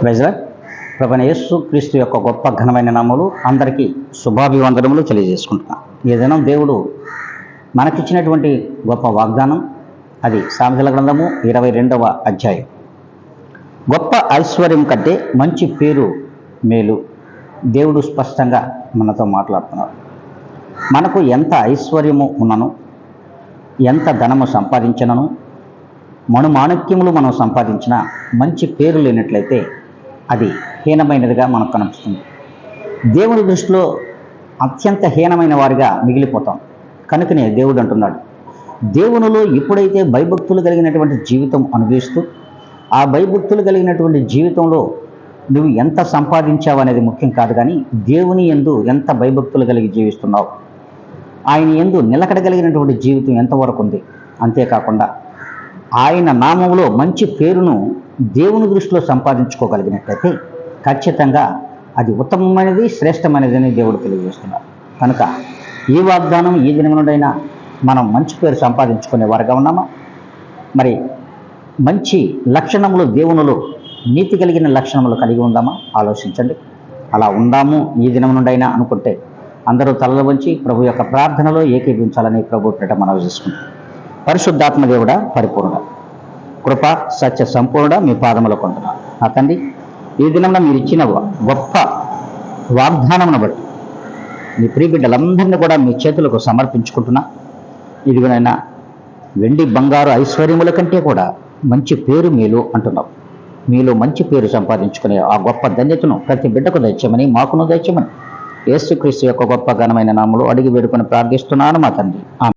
ప్రైజ్లార్డ్. ప్రభువైన యేసు క్రీస్తు యొక్క గొప్ప ఘనమైన నామములు అందరికీ శుభాభివందనములు తెలియజేసుకుంటున్నాను. ఈ దినం దేవుడు మనకిచ్చినటువంటి గొప్ప వాగ్దానం, అది సామెతల గ్రంథము 22వ అధ్యాయం. గొప్ప ఐశ్వర్యం కంటే మంచి పేరు మేలు. దేవుడు స్పష్టంగా మనతో మాట్లాడుతున్నారు. మనకు ఎంత ఐశ్వర్యము ఉన్నను, ఎంత ధనము సంపాదించినను, మణుమాణిక్యములు మనం సంపాదించిన మంచి పేరు లేనట్లయితే అది హీనమైనదిగా మనకు కనిపిస్తుంది. దేవుని దృష్టిలో అత్యంత హీనమైన వారిగా మిగిలిపోతాం. కనుకనే దేవుడు అంటున్నాడు, దేవునిలో ఎప్పుడైతే భయభక్తులు కలిగినటువంటి జీవితం అనుభవిస్తూ, ఆ భయభక్తులు కలిగినటువంటి జీవితంలో నువ్వు ఎంత సంపాదించావు అనేది ముఖ్యం కాదు, కానీ దేవుని యందు ఎంత భయభక్తులు కలిగి జీవిస్తున్నావు, ఆయన యందు నిలకడ కలిగినటువంటి జీవితం ఎంతవరకు ఉంది. అంతేకాకుండా ఆయన నామంలో మంచి పేరును దేవుని దృష్టిలో సంపాదించుకోగలిగినట్లయితే ఖచ్చితంగా అది ఉత్తమమైనది, శ్రేష్టమైనది అని దేవుడు తెలియజేస్తున్నారు. కనుక ఈ వాగ్దానం ఈ దినం నుండైనా మనం మంచి పేరు సంపాదించుకునే వారుగా ఉన్నామా? మరి మంచి లక్షణములు, దేవునిలో నీతి కలిగిన లక్షణములు కలిగి ఉందామా? ఆలోచించండి. అలా ఉందాము ఈ దినం నుండైనా అనుకుంటే అందరూ తలలు వంచి ప్రభు యొక్క ప్రార్థనలో ఏకీభించాలని ప్రభు పేట మనవి చేసుకుంటాం. పరిశుద్ధాత్మ దేవుడా, పరిపూర్ణ కృప సత్య సంపూర్ణ మీ పాదములు కొంటున్నాను. నా తండ్రి, ఈ దినంలో మీరు ఇచ్చిన గొప్ప వాగ్దానమును బట్టి మీ ప్రియ బిడ్డలందరినీ కూడా మీ చేతులకు సమర్పించుకుంటున్నా. ఇదిగోనైనా వెండి బంగారు ఐశ్వర్యముల కంటే కూడా మంచి పేరు మేలు అంటున్నావు. మీలో మంచి పేరు సంపాదించుకునే ఆ గొప్ప ధన్యతను ప్రతి బిడ్డకు దయచేయమని, మాకును దయచేయమని యేసుక్రీస్తు యొక్క గొప్ప ఘనమైన నామములో అడిగి వేడుకొని ప్రార్థిస్తున్నాను మా తండ్రి.